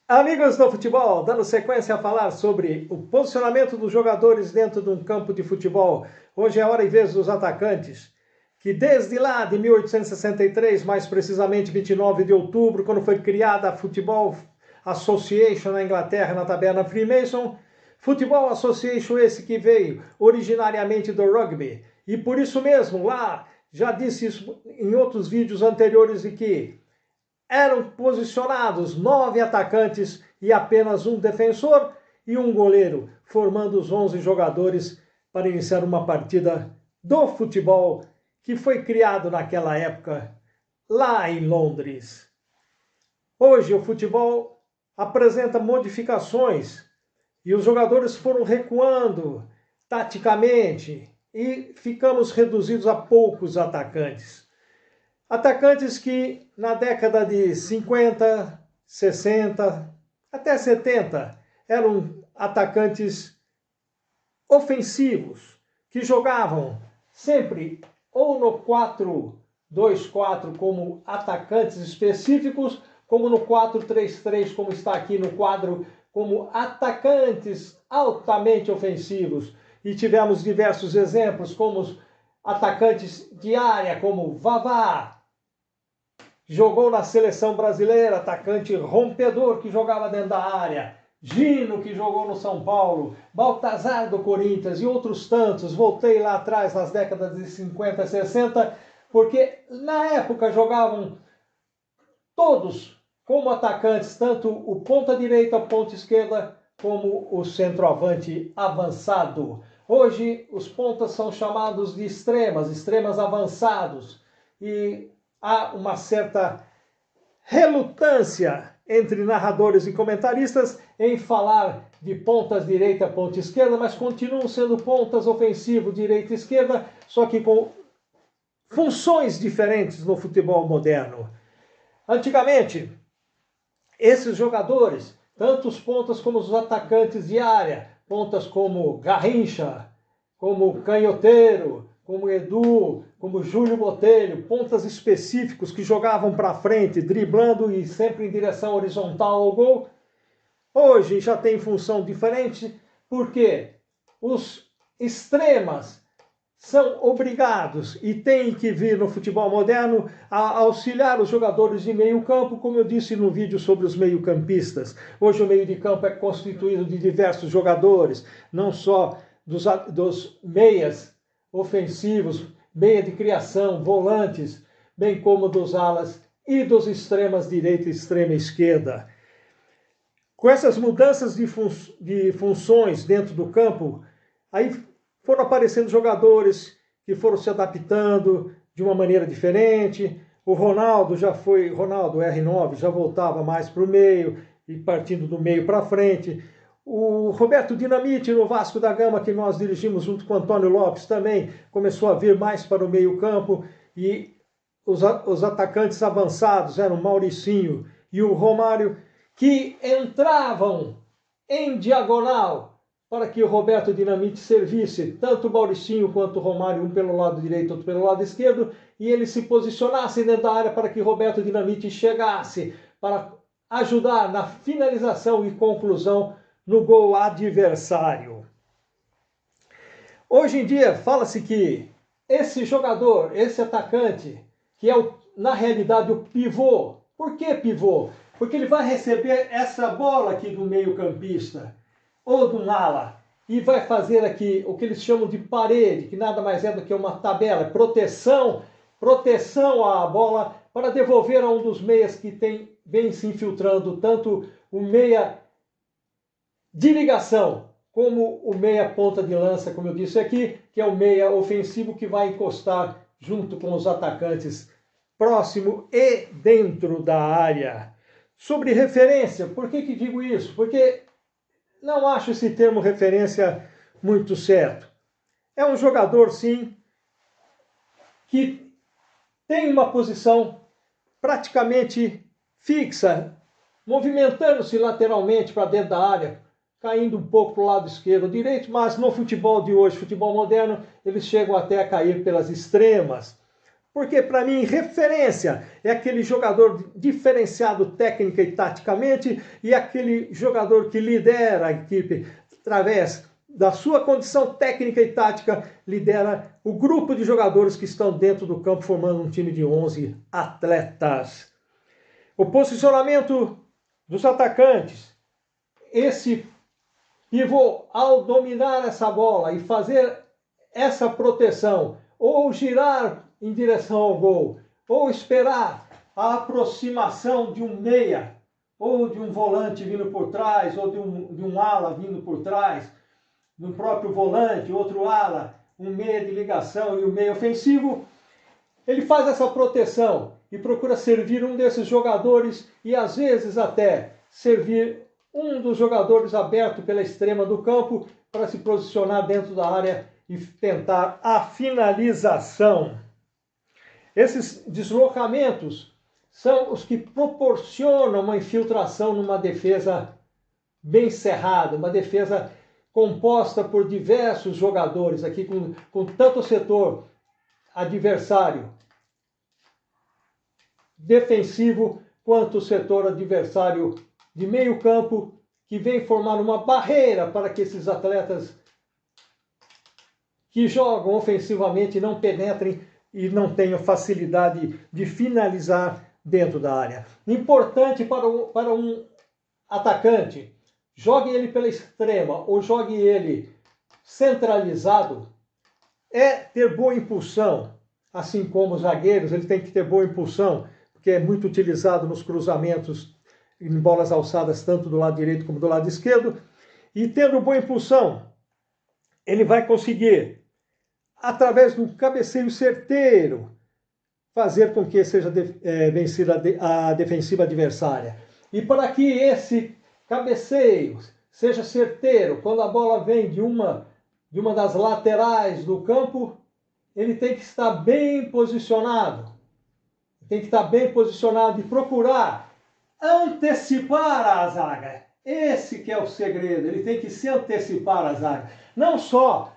Amigos do futebol, dando sequência a falar sobre o posicionamento dos jogadores dentro de um campo de futebol. Hoje é a hora e vez dos atacantes, que desde lá de 1863, mais precisamente 29 de outubro, quando foi criada a Football Association na Inglaterra, na taberna Freemason, Football Association esse que veio originariamente do rugby. E por isso mesmo, lá, já disse isso em outros vídeos anteriores, de que eram posicionados 9 atacantes e apenas um defensor e um goleiro, formando os 11 jogadores para iniciar uma partida do futebol que foi criado naquela época lá em Londres. Hoje o futebol apresenta modificações e os jogadores foram recuando taticamente e ficamos reduzidos a poucos atacantes. Atacantes que na década de 50, 60, até 70 eram atacantes ofensivos, que jogavam sempre ou no 4-2-4 como atacantes específicos, como no 4-3-3, como está aqui no quadro, como atacantes altamente ofensivos. E tivemos diversos exemplos, como atacantes de área, como Vavá, jogou na seleção brasileira, atacante rompedor que jogava dentro da área. Gino, que jogou no São Paulo. Baltazar do Corinthians e outros tantos. Voltei lá atrás, nas décadas de 50 e 60, porque na época jogavam todos como atacantes, tanto o ponta direita, o ponta esquerda, como o centroavante avançado. Hoje os pontas são chamados de extremas avançados. E há uma certa relutância entre narradores e comentaristas em falar de pontas direita, ponta esquerda, mas continuam sendo pontas ofensivo, direita e esquerda, só que com funções diferentes no futebol moderno. Antigamente, esses jogadores, tanto os pontas como os atacantes de área, pontas como Garrincha, como Canhoteiro, como Edu, como Júlio Botelho, pontas específicos que jogavam para frente, driblando e sempre em direção horizontal ao gol. Hoje já tem função diferente, porque os extremas são obrigados e têm que vir no futebol moderno a auxiliar os jogadores de meio campo, como eu disse no vídeo sobre os meio-campistas. Hoje o meio de campo é constituído de diversos jogadores, não só dos meias ofensivos, meia de criação, volantes, bem como dos alas e dos extremas direita e extrema esquerda. Com essas mudanças de funções dentro do campo, aí foram aparecendo jogadores que foram se adaptando de uma maneira diferente. O Ronaldo Ronaldo R9 já voltava mais para o meio e partindo do meio para frente. O Roberto Dinamite no Vasco da Gama, que nós dirigimos junto com o Antônio Lopes, também começou a vir mais para o meio campo. E os atacantes avançados eram o Mauricinho e o Romário, que entravam em diagonal para que o Roberto Dinamite servisse tanto o Mauricinho quanto o Romário, um pelo lado direito, outro pelo lado esquerdo, e eles se posicionassem dentro da área para que o Roberto Dinamite chegasse para ajudar na finalização e conclusão no gol adversário. Hoje em dia fala-se que esse jogador, esse atacante, que é na realidade o pivô. Por que pivô? Porque ele vai receber essa bola aqui do meio-campista ou do ala e vai fazer aqui o que eles chamam de parede, que nada mais é do que uma tabela, proteção à bola para devolver a um dos meias que vem se infiltrando, tanto o meia de ligação como o meia ponta de lança, como eu disse aqui, que é o meia ofensivo que vai encostar junto com os atacantes próximo e dentro da área. Sobre referência, por que digo isso? Porque não acho esse termo referência muito certo. É um jogador, sim, que tem uma posição praticamente fixa, movimentando-se lateralmente para dentro da área, caindo um pouco para o lado esquerdo ou direito, mas no futebol de hoje, futebol moderno, eles chegam até a cair pelas extremas. Porque, para mim, referência é aquele jogador diferenciado técnica e taticamente e aquele jogador que lidera a equipe através da sua condição técnica e tática, lidera o grupo de jogadores que estão dentro do campo formando um time de 11 atletas. O posicionamento dos atacantes. Esse pivô, ao dominar essa bola e fazer essa proteção, ou girar em direção ao gol, ou esperar a aproximação de um meia, ou de um volante vindo por trás, ou de um ala vindo por trás, do próprio volante, outro ala, um meia de ligação e um meia ofensivo, ele faz essa proteção e procura servir um desses jogadores e às vezes até servir um dos jogadores aberto pela extrema do campo para se posicionar dentro da área e tentar a finalização. Esses deslocamentos são os que proporcionam uma infiltração numa defesa bem cerrada, uma defesa composta por diversos jogadores, aqui com tanto o setor adversário defensivo, quanto o setor adversário de meio campo, que vem formar uma barreira para que esses atletas que jogam ofensivamente não penetrem e não tenham facilidade de finalizar dentro da área. Importante para um atacante, jogue ele pela extrema ou jogue ele centralizado, é ter boa impulsão, assim como os zagueiros, ele tem que ter boa impulsão, porque é muito utilizado nos cruzamentos em bolas alçadas, tanto do lado direito como do lado esquerdo, e tendo boa impulsão, ele vai conseguir, através do cabeceio certeiro, fazer com que seja vencida a defensiva adversária. E para que esse cabeceio seja certeiro, quando a bola vem de uma das laterais do campo, ele tem que estar bem posicionado. Tem que estar bem posicionado e procurar antecipar a zaga. Esse que é o segredo, ele tem que se antecipar a zaga. Não só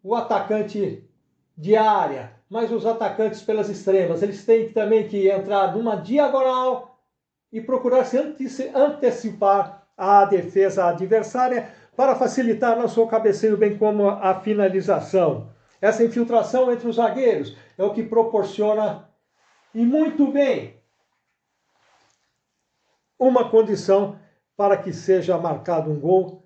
o atacante de área, mas os atacantes pelas extremas. Eles têm também que entrar numa diagonal e procurar se antecipar a defesa adversária para facilitar não só o cabeceio, bem como a finalização. Essa infiltração entre os zagueiros é o que proporciona, e muito bem, uma condição para que seja marcado um gol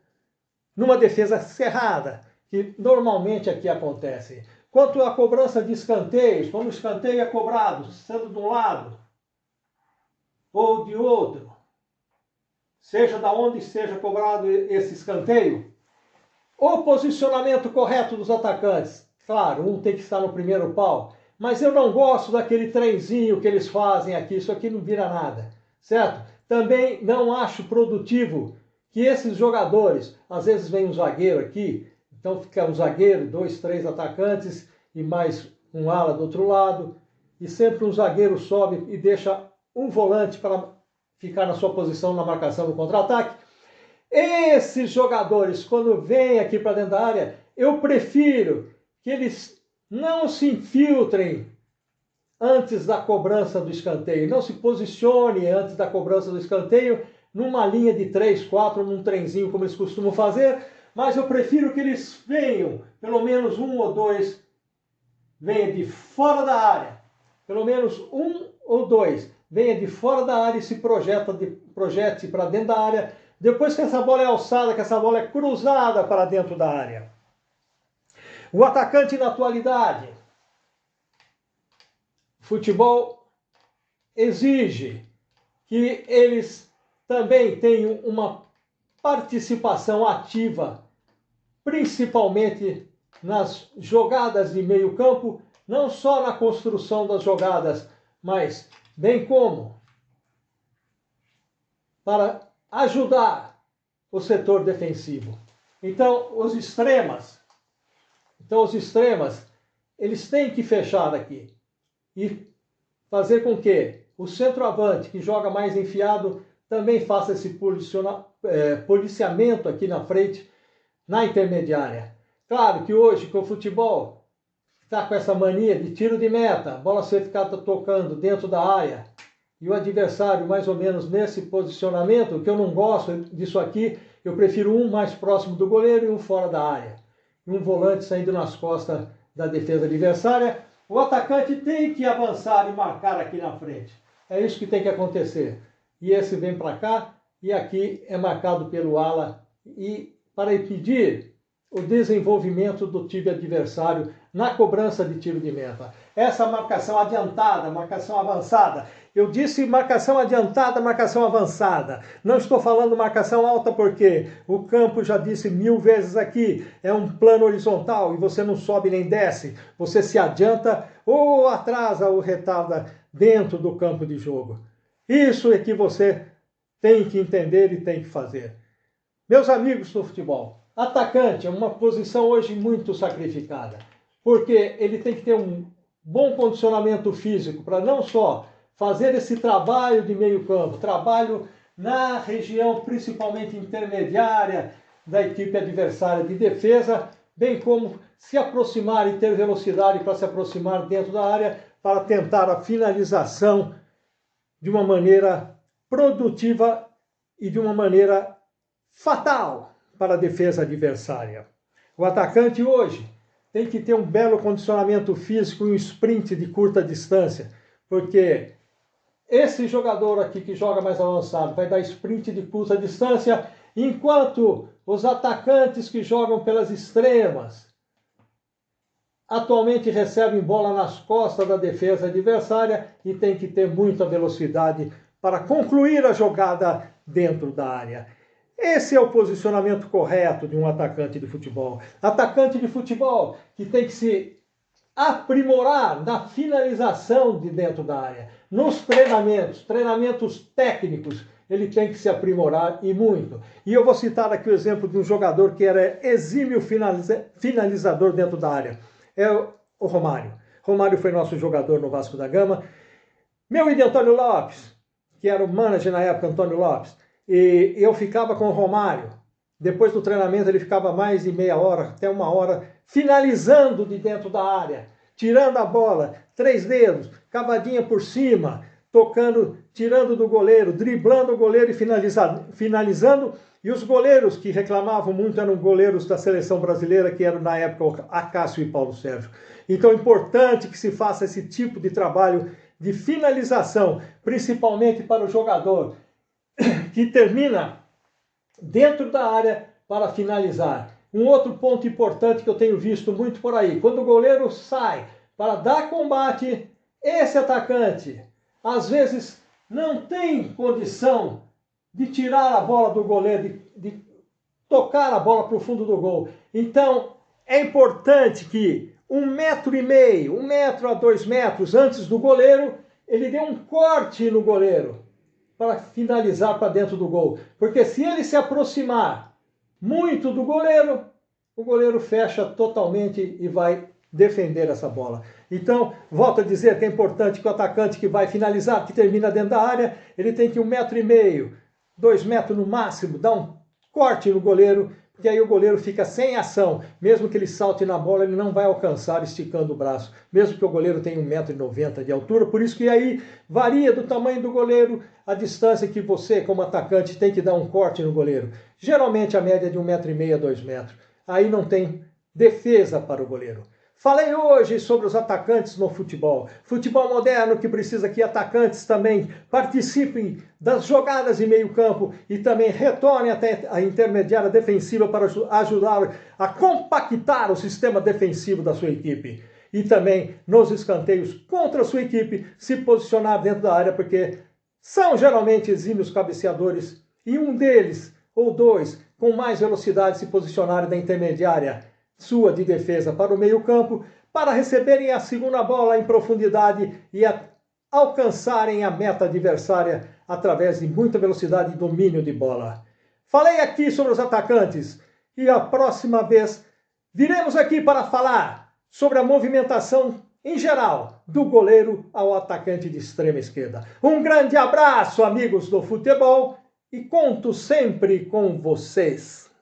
numa defesa cerrada, que normalmente aqui acontece. Quanto à cobrança de escanteios, quando o escanteio é cobrado, sendo de um lado ou de outro, seja da onde seja cobrado esse escanteio, o posicionamento correto dos atacantes. Claro, um tem que estar no primeiro pau, mas eu não gosto daquele trenzinho que eles fazem aqui, isso aqui não vira nada, certo? Também não acho produtivo que esses jogadores, às vezes vem um zagueiro aqui, então fica um zagueiro, 2, 3 atacantes e mais um ala do outro lado, e sempre um zagueiro sobe e deixa um volante para ficar na sua posição na marcação do contra-ataque. Esses jogadores, quando vêm aqui para dentro da área, eu prefiro que eles não se infiltrem antes da cobrança do escanteio, não se posicione antes da cobrança do escanteio numa linha de 3, 4, num trenzinho como eles costumam fazer, mas eu prefiro que eles venham, pelo menos um ou dois, venha de fora da área, pelo menos um ou dois, venha de fora da área e se projete para dentro da área, depois que essa bola é alçada, que essa bola é cruzada para dentro da área. O atacante na atualidade, futebol exige que eles também tenham uma participação ativa, principalmente nas jogadas de meio campo, não só na construção das jogadas, mas bem como para ajudar o setor defensivo. Então, os extremas, eles têm que fechar aqui e fazer com que o centroavante, que joga mais enfiado, também faça esse policiamento aqui na frente, na intermediária. Claro que hoje, com o futebol está com essa mania de tiro de meta, a bola ser ficada tocando dentro da área, e o adversário mais ou menos nesse posicionamento, que eu não gosto disso aqui, eu prefiro um mais próximo do goleiro e um fora da área. E um volante saindo nas costas da defesa adversária. O atacante tem que avançar e marcar aqui na frente. É isso que tem que acontecer. E esse vem para cá e aqui é marcado pelo ala e para impedir o desenvolvimento do time adversário na cobrança de tiro de meta. Essa marcação adiantada, marcação avançada. Eu disse marcação adiantada, marcação avançada. Não estou falando marcação alta porque o campo, já disse 1000 vezes aqui, é um plano horizontal e você não sobe nem desce. Você se adianta ou atrasa ou retarda dentro do campo de jogo. Isso é que você tem que entender e tem que fazer. Meus amigos do futebol, atacante é uma posição hoje muito sacrificada, porque ele tem que ter um bom condicionamento físico para não só fazer esse trabalho de meio campo, trabalho na região principalmente intermediária da equipe adversária de defesa, bem como se aproximar e ter velocidade para se aproximar dentro da área para tentar a finalização de uma maneira produtiva e de uma maneira fatal para a defesa adversária. O atacante hoje tem que ter um belo condicionamento físico e um sprint de curta distância, porque esse jogador aqui que joga mais avançado vai dar sprint de curta distância, enquanto os atacantes que jogam pelas extremas atualmente recebem bola nas costas da defesa adversária e tem que ter muita velocidade para concluir a jogada dentro da área. Esse é o posicionamento correto de um atacante de futebol. Atacante de futebol que tem que se aprimorar na finalização de dentro da área. Nos treinamentos técnicos, ele tem que se aprimorar e muito. E eu vou citar aqui o exemplo de um jogador que era exímio finalizador dentro da área. É o Romário. Romário foi nosso jogador no Vasco da Gama. Meu ídolo Antônio Lopes, que era o manager na época, Antônio Lopes, e eu ficava com o Romário. Depois do treinamento ele ficava mais de meia hora, até uma hora, finalizando de dentro da área, tirando a bola, 3 dedos, cavadinha por cima, tocando, tirando do goleiro, driblando o goleiro e finalizando. E os goleiros que reclamavam muito eram goleiros da seleção brasileira, que eram na época Acácio e Paulo Sérgio. Então é importante que se faça esse tipo de trabalho de finalização, principalmente para o jogador que termina dentro da área para finalizar. Um outro ponto importante que eu tenho visto muito por aí, quando o goleiro sai para dar combate, esse atacante às vezes não tem condição de tirar a bola do goleiro, de tocar a bola para o fundo do gol. Então é importante que 1,5 metro, 1 metro a 2 metros antes do goleiro, ele dê um corte no goleiro para finalizar para dentro do gol. Porque se ele se aproximar muito do goleiro, o goleiro fecha totalmente e vai defender essa bola. Então, volto a dizer que é importante que o atacante que vai finalizar, que termina dentro da área, ele tem que 1,5 metro, 2 metros no máximo, dar um corte no goleiro, porque aí o goleiro fica sem ação. Mesmo que ele salte na bola, ele não vai alcançar esticando o braço, mesmo que o goleiro tenha 1,90 m de altura. Por isso que aí varia do tamanho do goleiro a distância que você, como atacante, tem que dar um corte no goleiro. Geralmente a média é de 1,5 m a 2 metros. Aí não tem defesa para o goleiro. Falei hoje sobre os atacantes no futebol. Futebol moderno que precisa que atacantes também participem das jogadas de meio campo e também retornem até a intermediária defensiva para ajudar a compactar o sistema defensivo da sua equipe. E também nos escanteios contra a sua equipe se posicionar dentro da área, porque são geralmente exímios cabeceadores e um deles ou dois com mais velocidade se posicionarem da intermediária sua de defesa para o meio-campo, para receberem a segunda bola em profundidade e alcançarem a meta adversária através de muita velocidade e domínio de bola. Falei aqui sobre os atacantes e a próxima vez viremos aqui para falar sobre a movimentação em geral do goleiro ao atacante de extrema esquerda. Um grande abraço, amigos do futebol, e conto sempre com vocês.